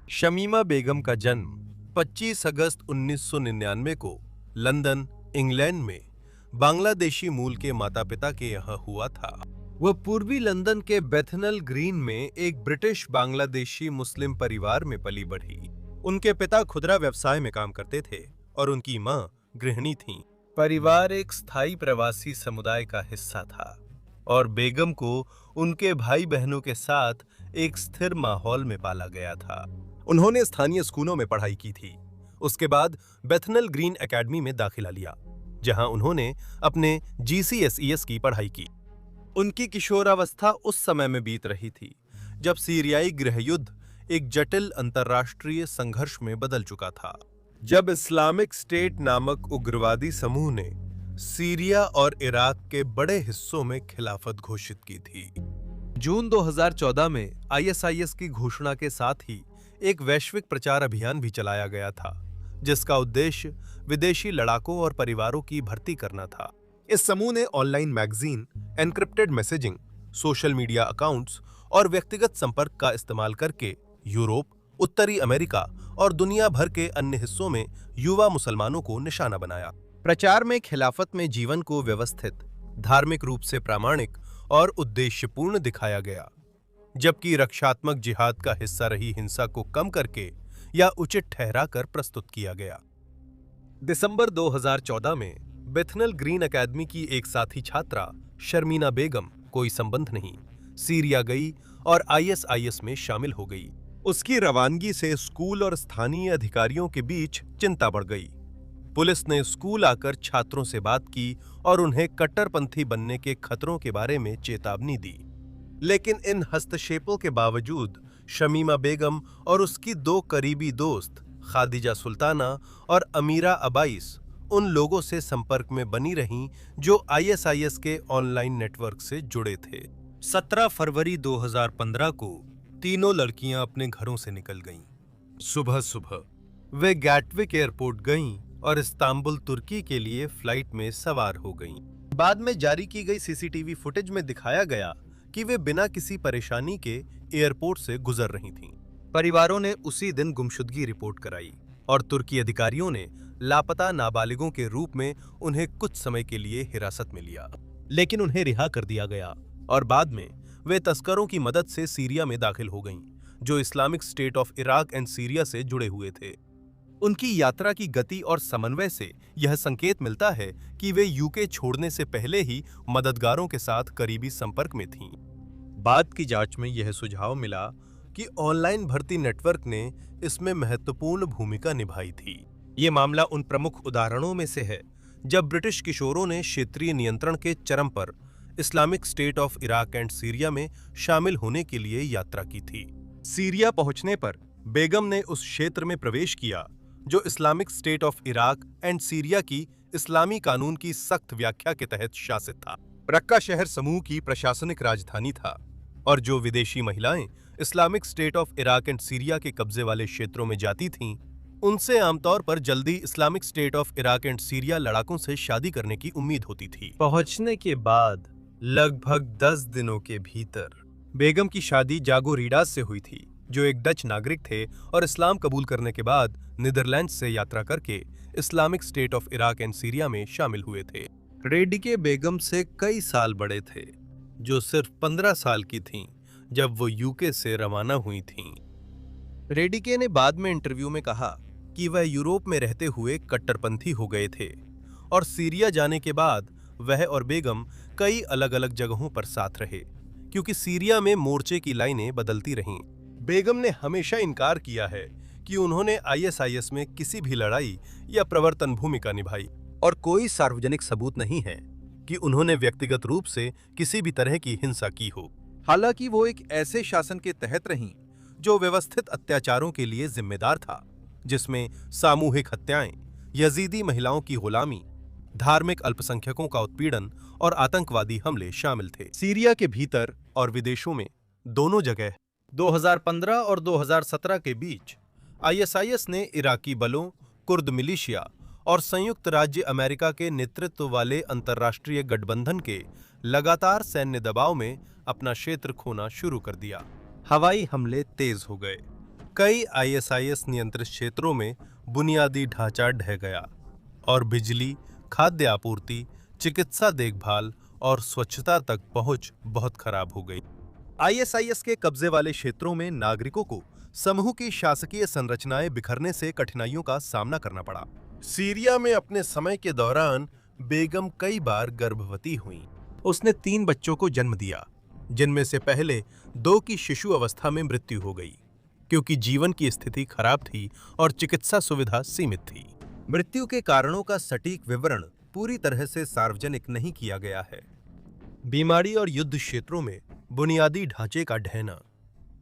शमीमा बेगम का जन्म 25 अगस्त 1999 को लंदन, इंग्लैंड में बांग्लादेशी मूल के माता-पिता के यहाँ हुआ था। वह पूर्वी लंदन के बेथनल ग्रीन में एक ब्रिटिश बांग्लादेशी मुस्लिम परिवार में पली बढ़ी। उनके पिता खुदरा व्यवसाय में काम करते थे और उनकी मां गृहिणी थीं। परिवार एक स्थायी प्रवासी समुदाय का हिस्सा था और बेगम को उनके भाई बहनों के साथ एक स्थिर माहौल में पाला गया था। उन्होंने स्थानीय स्कूलों में पढ़ाई की थी। उसके बाद बेथनल ग्रीन एकेडमी में दाखिला लिया, जहां उन्होंने अपने GCSES की पढ़ाई की। उनकी किशोरावस्था उस समय में बीत रही थी जब सीरियाई गृहयुद्ध एक जटिल अंतर्राष्ट्रीय संघर्ष में बदल चुका था। जब इस्लामिक स्टेट नामक उग्रवादी समूह ने सीरिया और इराक के बड़े हिस्सों में खिलाफत घोषित की थी। जून 2014 में ISIS की घोषणा के साथ ही एक वैश्विक प्रचार अभियान भी चलाया गया था, जिसका उद्देश्य विदेशी लड़ाकों और परिवारों की भर्ती करना था। इस समूह ने online magazine, encrypted messaging, social media accounts और व्यक्तिगत संपर्क का इस्तेमाल करके यूरोप, उत्तरी अमेरिका और दुनिया भर के अन्य हिस्सों में युवा मुसलमानों को निशाना बनाया। प्रचार में खिलाफत में जीवन को व्यवस्थित, धार्मिक रूप से प्रामाणिक और उद्देश्यपूर्ण दिखाया गया, जबकि रक्षात्मक जिहाद का हिस्सा रही हिंसा को कम करके या उचित ठहराकर प्रस्तुत किया गया। दिसंबर 2014 में बेथनल ग्रीन एकेडमी की एक साथी छात्रा शर्मीना बेगम, कोई संबंध नहीं, सीरिया गई और ISIS में शामिल हो गई। उसकी रवानगी से स्कूल और स्थानीय अधिकारियों के बीच चिंता बढ़ गई। पुलिस ने स्कूल आकर छात्रों से बात की और उन्हें कट्टरपंथी बनने के खतरों के बारे में चेतावनी दी। लेकिन इन हस्तक्षेपों के बावजूद शमीमा बेगम और उसकी दो करीबी दोस्त खादिजा सुल्ताना और अमीरा अबाइस उन लोगों से संपर्क में बनी रहीं जो ISIS के ऑनलाइन नेटवर्क से जुड़े थे। 17 फरवरी 2015 को तीनों लड़कियां अपने घरों से निकल गईं। सुबह सुबह वे गैटविक एयरपोर्ट गईं और इस्तांबुल, तुर्की के लिए फ्लाइट में सवार हो गईं। बाद में जारी की गई CCTV फुटेज में दिखाया गया कि वे बिना किसी परेशानी के एयरपोर्ट से गुजर रही थीं। परिवारों ने उसी दिन गुमशुदगी रिपोर्ट कराई और तुर्की अधिकारियों ने लापता नाबालिगों के रूप में उन्हें कुछ समय के लिए हिरासत में लिया, लेकिन उन्हें रिहा कर दिया गया और बाद में वे तस्करों की मदद से सीरिया में दाखिल हो गईं, जो Islamic state of Iraq and Syria से जुड़े हुए थे। उनकी यात्रा की गति और समन्वय से यह संकेत मिलता है कि वे UK छोड़ने से पहले ही मददगारों के साथ करीबी संपर्क में थीं। बाद की जांच में यह सुझाव मिला कि ऑनलाइन भर्ती नेटवर्क ने इसमें महत्वपूर्ण भूमिका निभाई थी। ये मामला उन प्रमुख उदाहरणों में से है जब ब्रिटिश किशोरों ने क्षेत्रीय नियंत्रण के चरम पर Islamic state of Iraq and Syria में शामिल होने के लिए यात्रा की थी। सीरिया पहुंचने पर बेगम ने उस क्षेत्र में प्रवेश किया जो Islamic state of Iraq and Syria की इस्लामी कानून की सख्त व्याख्या के तहत शासित था। रक्का शहर समूह की प्रशासनिक राजधानी था और जो विदेशी महिलाएं Islamic state of Iraq and Syria के कब्जे वाले क्षेत्रों में जाती थीं, उनसे आमतौर पर जल्दी Islamic state of Iraq and Syria लड़ाकों से शादी करने की उम्मीद होती थी। पहुंचने के बाद लगभग 10 दिनों के भीतर बेगम की शादी जागो रीडास से हुई थी, जो एक डच नागरिक थे और इस्लाम कबूल करने के बाद नीदरलैंड से यात्रा करके Islamic state of Iraq and Syria में शामिल हुए थे। रेडिके बेगम से कई साल बड़े थे, जो सिर्फ 15 साल की थीं जब वो UK से रवाना हुई थीं। रेडिके ने बाद में इंटरव्यू में कहा कि वह यूरोप में रहते हुए कट्टरपंथी हो गए थे और सीरिया जाने के बाद वह और बेगम कई अलग-अलग जगहों पर साथ रहे, क्योंकि सीरिया में मोर्चे की लाइनें बदलती रहीं। बेगम ने हमेशा इनकार किया है कि उन्होंने ISIS में किसी भी लड़ाई या प्रवर्तन भूमिका निभाई और कोई सार्वजनिक सबूत नहीं है कि उन्होंने व्यक्तिगत रूप से किसी भी तरह की हिंसा की हो। हालांकि वो एक ऐसे शासन के तहत रहीं जो व्यवस्थित अत्याचारों के लिए जिम्मेदार था, जिसमें सामूहिक हत्याएं, यजीदी महिलाओं की गुलामी, धार्मिक अल्पसंख्यकों का उत्पीड़न और आतंकवादी हमले शामिल थे। सीरिया के भीतर और विदेशों में दोनों जगह 2015 और 2017 के बीच ISIS ने इराकी बलों, कुर्द मिलिशिया और संयुक्त राज्य अमेरिका के नेतृत्व वाले अंतर्राष्ट्रीय गठबंधन के लगातार सैन्य दबाव में अपना क्षेत्र खोना शुरू कर दिया। हवाई हमले तेज हो गए, कई आईएसआईएस नियंत्रित क्षेत्रों में बुनियादी ढांचा ढह गया और बिजली, खाद्य आपूर्ति, चिकित्सा देखभाल और स्वच्छता तक पहुंच बहुत खराब हो गई। आईएसआईएस के कब्जे वाले क्षेत्रों में नागरिकों को समूह की शासकीय संरचनाएं बिखरने से कठिनाइयों का सामना करना पड़ा। सीरिया में अपने समय के दौरान बेगम कई बार गर्भवती हुईं। उसने 3 बच्चों को जन्म दिया, जिनमें से पहले 2 की शिशु अवस्था में मृत्यु हो गई, क्योंकि जीवन की स्थिति खराब थी और चिकित्सा सुविधा सीमित थी। मृत्यु के कारणों का सटीक विवरण पूरी तरह से सार्वजनिक नहीं किया गया है। बीमारी और युद्ध क्षेत्रों में बुनियादी ढांचे का ढहना।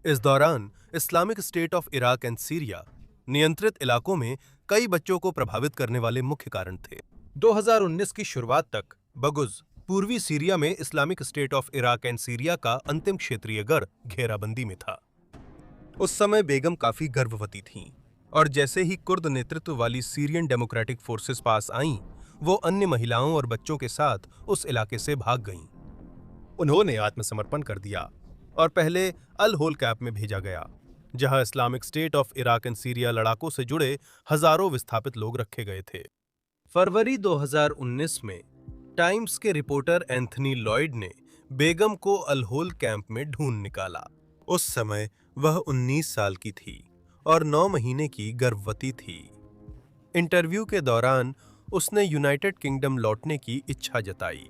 इस दौरान Islamic state of Iraq and Syria नियंत्रित इलाकों में कई बच्चों को प्रभावित करने वाले मुख्य कारण थे। 2019 की शुरुआत तक बगुज पूर्वी सीरिया में Islamic state of Iraq and Syria का अंतिम क्षेत्रीय गढ़ घेराबंदी में था। उस समय बेगम काफी गर्भवती थीं और जैसे ही कुर्द नेतृत्व वाली सीरियन डेमोक्रेटिक फोर्सेस पास आईं, वो अन्य महिलाओं और बच्चों के साथ उस इलाके से भाग गईं। उन्होंने आत्मसमर्पण कर दिया और पहले अल होल कैंप में भेजा गया, जहां Islamic state of Iraq and Syria लड़ाकों से जुड़े हजारों विस्थापित लोग रखे गए थे। फरवरी 2019 में टाइम्स के रिपोर्टर एंथनी लॉयड ने बेगम को अल होल कैंप में ढूंढ निकाला। उस समय वह 19 साल की थी और 9 महीने की गर्भवती थी। इंटरव्यू के दौरान उसने यूनाइटेड किंगडम लौटने की इच्छा जताई।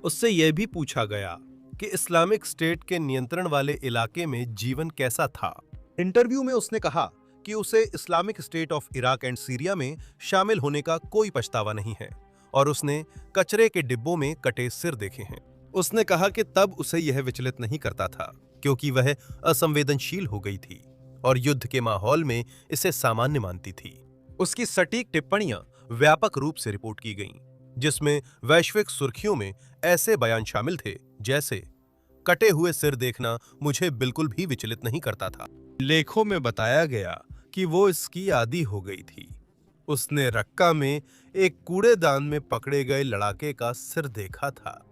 उससे यह भी पूछा गया कि इस्लामिक स्टेट के नियंत्रण वाले इलाके में जीवन कैसा था। इंटरव्यू में उसने कहा कि उसे Islamic state of Iraq and Syria में शामिल होने का कोई पछतावा नहीं है और उसने कचरे के डिब्बों में कटे सिर देखे हैं। उसने कहा कि तब उसे यह विचलित नहीं करता था, क्योंकि वह असंवेदनशील हो गई थी और युद्ध के माहौल में इसे सामान्य मानती थी। उसकी सटीक टिप्पणियां व्यापक रूप से रिपोर्ट की गईं, जिसमें वैश्विक सुर्खियों में ऐसे बयान शामिल थे जैसे कटे हुए सिर देखना मुझे बिल्कुल भी विचलित नहीं करता था। लेखों में बताया गया कि वो इसकी आदी हो गई थी। उसने रक्का में एक कूड़ेदान में पकड़े गए लड़ाके का सिर देखा था।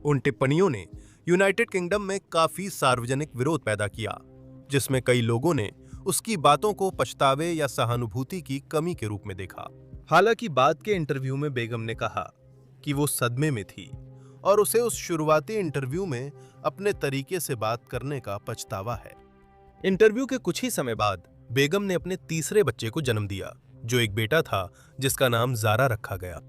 उन टिप्पणियों ने यूनाइटेड किंगडम में काफी सार्वजनिक विरोध पैदा किया, जिसमें कई लोगों ने उसकी बातों को पछतावे या सहानुभूति की कमी के रूप में देखा। हालांकि बाद के इंटरव्यू में बेगम ने कहा कि वो सदमे में थी और उसे उस शुरुआती इंटरव्यू में अपने तरीके से बात करने का पछतावा है। इंटरव्यू के कुछ ही समय बाद बेगम ने अपने तीसरे बच्चे को जन्म दिया, जो एक बेटा था जिसका नाम ज़ारा रखा गया।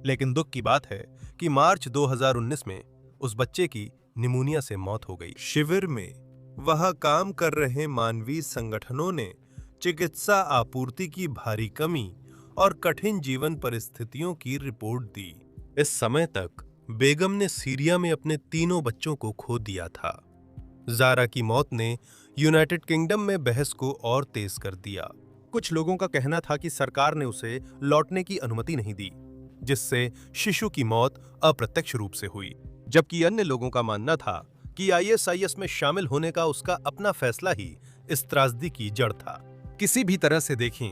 लेकिन दुख की बात है कि मार्च 2019 में उस बच्चे की निमोनिया से मौत हो गई। शिविर में वहां काम कर रहे मानवीय संगठनों ने चिकित्सा आपूर्ति की भारी कमी और कठिन जीवन परिस्थितियों की रिपोर्ट दी। इस समय तक बेगम ने सीरिया में अपने तीनों बच्चों को खो दिया था। ज़ारा की मौत ने यूनाइटेड किंगडम में बहस को और तेज कर दिया। कुछ लोगों का कहना था कि सरकार ने उसे लौटने की अनुमति नहीं दी, जिससे शिशु की मौत अप्रत्यक्ष रूप से हुई, जबकि अन्य लोगों का मानना था कि आईएसआईएस में शामिल होने का उसका अपना फैसला ही इस त्रासदी की जड़ था। किसी भी तरह से देखें,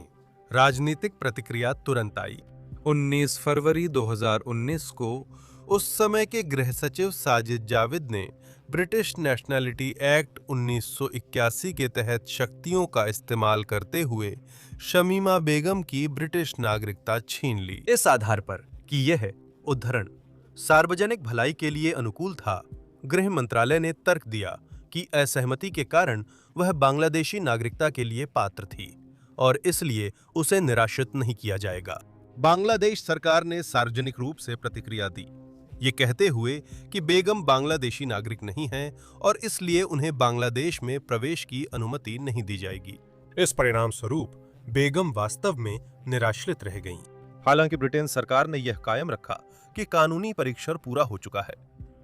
राजनीतिक प्रतिक्रिया तुरंत आई। 19 फरवरी 2019 को उस समय के गृह सचिव साजिद जाविद ने ब्रिटिश नेशनैलिटी एक्ट 1981 के तहत शक्तियों का इस्तेमाल करते हुए शमीमा बेगम की ब्रिटिश नागरिकता छीन ली। इस आधार पर कि यह उद्धरण सार्वजनिक भलाई के लिए अनुकूल था, गृह मंत्रालय ने तर्क दिया कि असहमति के कारण वह बांग्लादेशी नागरिकता के लिए पात्र थी और इसलिए उसे निराश्रित नहीं किया जाएगा। बांग्लादेश सरकार ने सार्वजनिक रूप से प्रतिक्रिया दी, ये कहते हुए कि बेगम बांग्लादेशी नागरिक नहीं हैं और इसलिए उन्हें बांग्लादेश में प्रवेश की अनुमति नहीं दी जाएगी। इस परिणाम स्वरूप बेगम वास्तव में निराश्रित रह गईं। हालांकि ब्रिटेन सरकार ने यह कायम रखा कि कानूनी परीक्षण पूरा हो चुका है।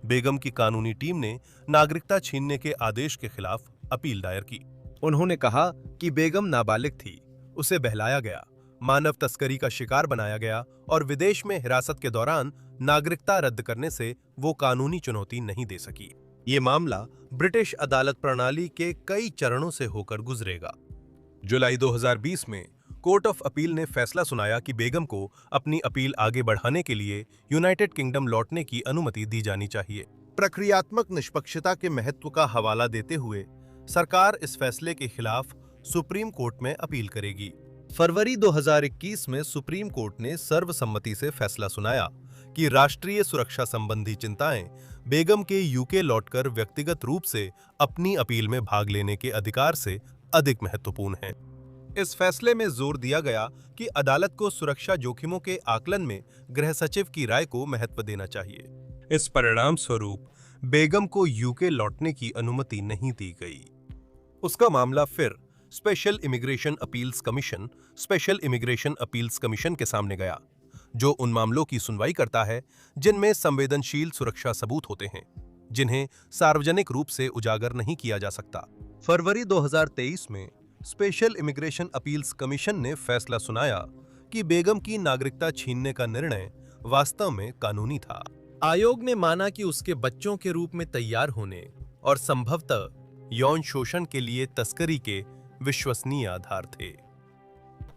बेगम की कानूनी टीम ने नागरिकता छीनने के आदेश के खिलाफ अपील दायर की। उन्होंने कहा कि बेगम नाबालिग थी, उसे बहलाया गया, मानव तस्करी का शिकार बनाया गया और विदेश में हिरासत के दौरान नागरिकता रद्द करने से वो कानूनी चुनौती नहीं दे सकी। ये मामला ब्रिटिश अदालत प्रणाली के कई चरणों से होकर गुजरेगा। जुलाई 2020 में कोर्ट ऑफ अपील ने फैसला सुनाया कि बेगम को अपनी अपील आगे बढ़ाने के लिए यूनाइटेड किंगडम लौटने की अनुमति दी जानी चाहिए। प्रक्रियात्मक निष्पक्षता के महत्व का हवाला देते हुए सरकार इस फैसले के खिलाफ सुप्रीम कोर्ट में अपील करेगी। फरवरी 2021 में सुप्रीम कोर्ट ने सर्वसम्मति से फैसला सुनाया कि राष्ट्रीय सुरक्षा संबंधी चिंताएं बेगम के यूके लौटकर व्यक्तिगत रूप से अपनी अपील में भाग लेने के अधिकार से अधिक महत्वपूर्ण हैं। इस फैसले में जोर दिया गया कि अदालत को सुरक्षा जोखिमों के आकलन में गृह सचिव की राय को महत्व देना चाहिए। इस परिणाम स्वरूप बेगम को यूके लौटने की अनुमति नहीं दी गई। उसका मामला फिर स्पेशल इमिग्रेशन अपील्स कमीशन के सामने गया, जो उन मामलों की सुनवाई करता है जिनमें संवेदनशील सुरक्षा सबूत होते हैं, जिन्हें सार्वजनिक रूप से उजागर नहीं किया जा सकता। फरवरी 2023 में स्पेशल इमिग्रेशन अपील्स कमीशन ने फैसला सुनाया कि बेगम की नागरिकता छीनने का निर्णय वास्तव में कानूनी था। आयोग ने माना कि उसके बच्चों के रूप में तैयार होने और संभवतः यौन शोषण के लिए तस्करी के विश्वसनीय आधार थे,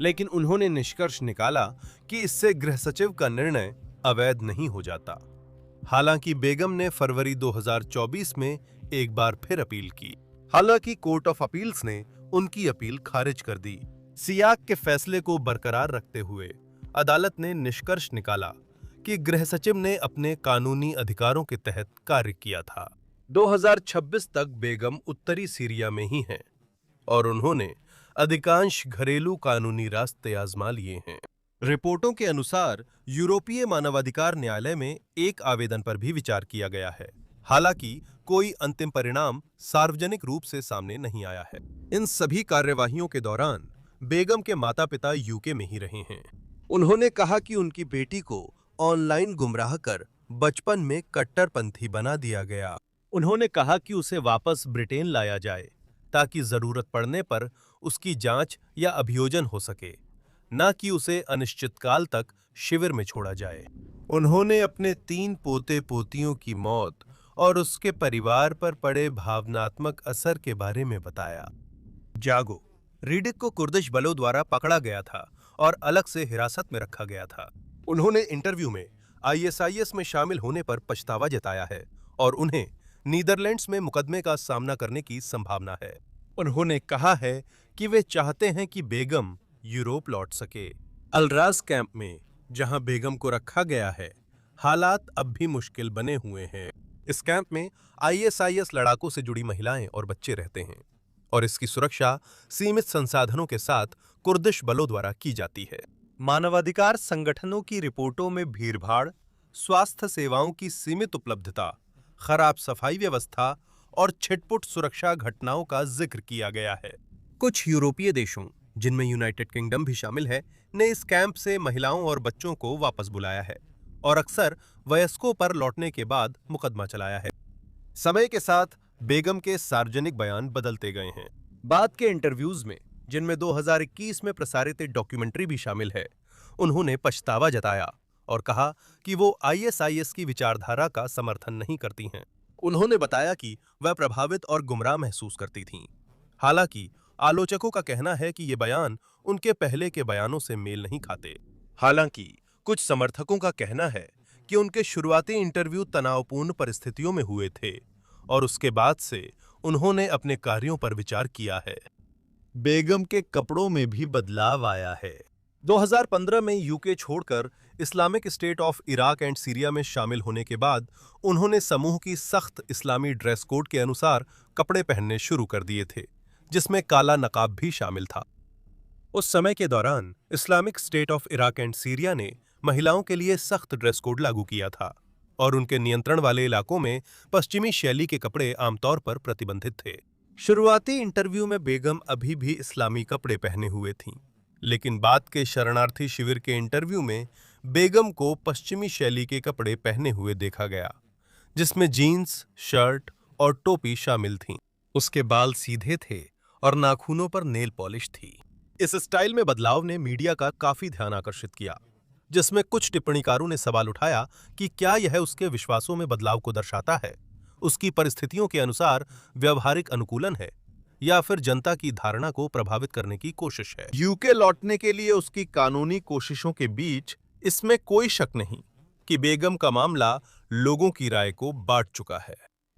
लेकिन उन्होंने निष्कर्ष निकाला कि इससे गृह सचिव का निर्णय अवैध नहीं हो जाता। हालांकि बेगम ने फरवरी 2024 में एक बार फिर अपील की। हालांकि कोर्ट ऑफ अपील्स ने उनकी अपील खारिज कर दी। सियाक के फैसले को बरकरार रखते हुए अदालत ने निष्कर्ष निकाला कि गृह सचिव ने अपने कानूनी अधिकारों के तहत कार्य किया था। 2026 तक बेगम उत्तरी सीरिया में ही हैं और उन्होंने अधिकांश घरेलू कानूनी रास्ते आजमा लिए हैं। रिपोर्टों के अनुसार यूरोपीय मानवाधिकार न्यायालय में एक आवेदन पर भी विचार किया गया है। हालांकि कोई अंतिम परिणाम सार्वजनिक रूप से सामने नहीं आया है। इन सभी कार्यवाहियों के दौरान बेगम के माता-पिता यूके में ही रहे हैं। उन्होंने कहा कि उनकी बेटी को ऑनलाइन गुमराह कर बचपन में कट्टरपंथी बना दिया गया। उन्होंने कहा कि उसे वापस ब्रिटेन लाया जाए ताकि जरूरत पड़ने पर उसकी जांच या अभियोजन हो सके, न कि उसे अनिश्चितकाल तक शिविर में छोड़ा जाए। उन्होंने अपने 3 पोते-पोतियों की मौत और उसके परिवार पर पड़े भावनात्मक असर के बारे में बताया। जागो रीडिक को कुर्दिश बलों द्वारा पकड़ा गया था और अलग से हिरासत में रखा गया था। उन्होंने इंटरव्यू में आईएसआईएस में शामिल होने पर पछतावा जताया है और उन्हें नीदरलैंड्स में मुकदमे का सामना करने की संभावना है। उन्होंने कहा है कि वे चाहते हैं कि बेगम यूरोप लौट सके। अलराज कैंप में जहां बेगम को रखा गया है, हालात अब भी मुश्किल बने हुए हैं। इस कैंप में आईएसआईएस लड़ाकों से जुड़ी महिलाएं और बच्चे रहते हैं और इसकी सुरक्षा सीमित संसाधनों के साथ कुर्दिश बलों द्वारा की जाती है। मानवाधिकार संगठनों की रिपोर्टों में भीड़भाड़, स्वास्थ्य सेवाओं की सीमित उपलब्धता, खराब सफाई व्यवस्था और छिटपुट सुरक्षा घटनाओं का जिक्र किया गया है। कुछ यूरोपीय देशों, जिनमें यूनाइटेड किंगडम भी शामिल है, ने इस कैंप से महिलाओं और बच्चों को वापस बुलाया है और अक्सर वयस्कों पर लौटने के बाद मुकदमा चलाया है। समय के साथ बेगम के सार्वजनिक बयान बदलते गए हैं। बाद के इंटरव्यूज में, जिनमें 2021 में प्रसारित एक डॉक्यूमेंट्री भी शामिल है, उन्होंने पछतावा जताया और कहा कि वो आईएसआईएस की विचारधारा का समर्थन नहीं करती हैं। उन्होंने बताया कि वह प्रभावित और गुमराह महसूस करती थीं। हालांकि आलोचकों का कहना है कि ये बयान उनके पहले के बयानों से मेल नहीं खाते। हालांकि कुछ समर्थकों का कहना है कि उनके शुरुआती इंटरव्यू तनावपूर्ण परिस्थितियों में हुए थे और उसके बाद से उन्होंने अपने कार्यों पर विचार किया है। बेगम के कपड़ों में भी बदलाव आया है। 2015 में यूके छोड़कर Islamic state of Iraq and Syria में शामिल होने के बाद उन्होंने समूह की सख्त इस्लामी ड्रेस कोड के अनुसार कपड़े पहनने शुरू कर दिए थे, जिसमें काला नकाब भी शामिल था। उस समय के दौरान Islamic state of Iraq and Syria ने महिलाओं के लिए सख्त ड्रेस कोड लागू किया था और उनके नियंत्रण वाले इलाकों में पश्चिमी शैली के कपड़े आमतौर पर प्रतिबंधित थे। शुरुआती इंटरव्यू में बेगम अभी भी इस्लामी कपड़े पहने हुए थीं, लेकिन बाद के शरणार्थी शिविर के इंटरव्यू में बेगम को पश्चिमी शैली के कपड़े पहने हुए देखा गया, जिसमें जीन्स, शर्ट और टोपी शामिल थीं। उसके बाल सीधे थे और नाखूनों पर नेल पॉलिश थी। इस स्टाइल में बदलाव ने मीडिया का काफी ध्यान आकर्षित किया, जिसमें कुछ टिप्पणीकारों ने सवाल उठाया कि क्या यह उसके विश्वासों में बदलाव को दर्शाता है, उसकी परिस्थितियों के अनुसार व्यवहारिक अनुकूलन है, या फिर जनता की धारणा को प्रभावित करने की कोशिश है। यूके लौटने के लिए उसकी कानूनी कोशिशों के बीच इसमें कोई शक नहीं कि बेगम का मामला लोगों की राय को बांट चुका है।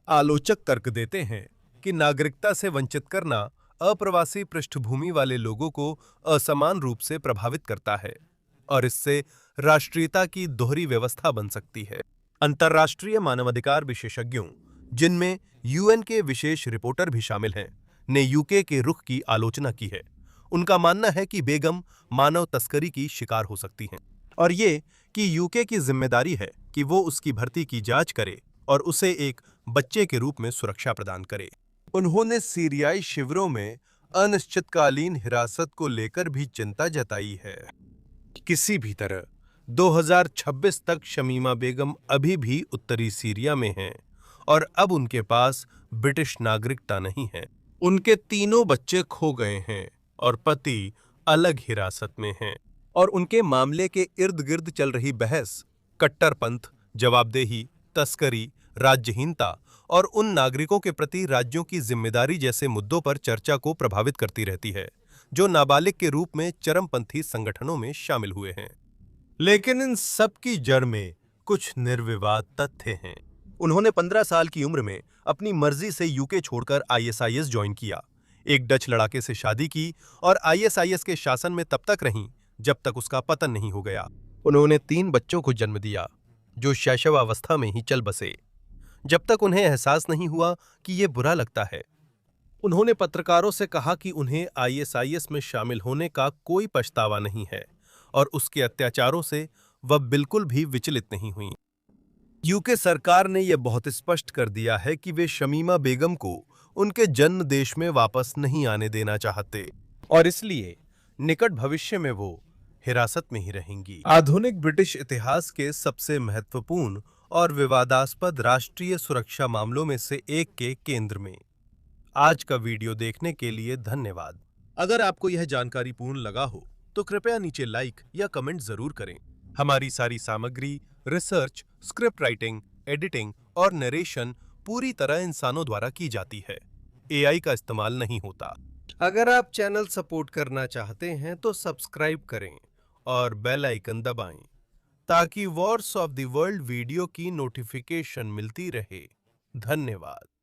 आलोचक तर्क देते हैं कि नागरिकता से वंचित करना अप्रवासी पृष्ठभूमि वाले लोगों को असमान रूप से प्रभावित करता है और इससे राष्ट्रीयता की दोहरी व्यवस्था बन सकती है। अंतर्राष्ट्रीय मानवाधिकार विशेषज्ञों, जिनमें यूएन के विशेष रिपोर्टर भी शामिल हैं, ने यूके के रुख की आलोचना की है। उनका मानना है कि बेगम मानव तस्करी की शिकार हो सकती हैं और ये कि यूके की जिम्मेदारी है कि वो उसकी भर्ती की जांच करे और उसे एक बच्चे के रूप में सुरक्षा प्रदान करे। उन्होंने सीरियाई शिविरों में अनिश्चितकालीन हिरासत को लेकर भी चिंता जताई है। किसी भी तरह 2026 तक शमीमा बेगम अभी भी उत्तरी सीरिया में हैं और अब उनके पास ब्रिटिश नागरिकता नहीं है। उनके तीनों बच्चे खो गए हैं और पति अलग हिरासत में हैं और उनके मामले के इर्द गिर्द चल रही बहस कट्टरपंथ, जवाबदेही, तस्करी, राज्यहीनता और उन नागरिकों के प्रति राज्यों की जिम्मेदारी जैसे मुद्दों पर चर्चा को प्रभावित करती रहती है जो नाबालिग के रूप में चरमपंथी संगठनों में शामिल हुए हैं। लेकिन इन सब की जड़ में कुछ निर्विवाद तथ्य हैं। उन्होंने 15 साल की उम्र में अपनी मर्जी से यूके छोड़कर आईएसआईएस ज्वाइन किया, एक डच लड़ाके से शादी की और आईएसआईएस के शासन में तब तक रहीं जब तक उसका पतन नहीं हो गया। उन्होंने 3 बच्चों को जन्म दिया जो शैशवावस्था में ही चल बसे, जब तक उन्हें एहसास नहीं हुआ कि ये बुरा लगता है। उन्होंने पत्रकारों से कहा कि उन्हें आईएसआईएस में शामिल होने का कोई पछतावा नहीं है और उसके अत्याचारों से वह बिल्कुल भी विचलित नहीं हुई। यूके सरकार ने यह बहुत स्पष्ट कर दिया है कि वे शमीमा बेगम को उनके जन्म देश में वापस नहीं आने देना चाहते और इसलिए निकट भविष्य में वो हिरासत में ही रहेंगी। आधुनिक ब्रिटिश इतिहास के सबसे महत्वपूर्ण और विवादास्पद राष्ट्रीय सुरक्षा मामलों में से एक के केंद्र में। आज का वीडियो देखने के लिए धन्यवाद। अगर आपको यह जानकारी पूर्ण लगा हो तो कृपया नीचे लाइक या कमेंट जरूर करें। हमारी सारी सामग्री, रिसर्च, स्क्रिप्ट राइटिंग, एडिटिंग और नरेशन पूरी तरह इंसानों द्वारा की जाती है। एआई का इस्तेमाल नहीं होता। अगर आप चैनल सपोर्ट करना चाहते हैं तो सब्सक्राइब करें और बेल आइकन दबाएं ताकि Wars of the world video की नोटिफिकेशन मिलती रहे। धन्यवाद।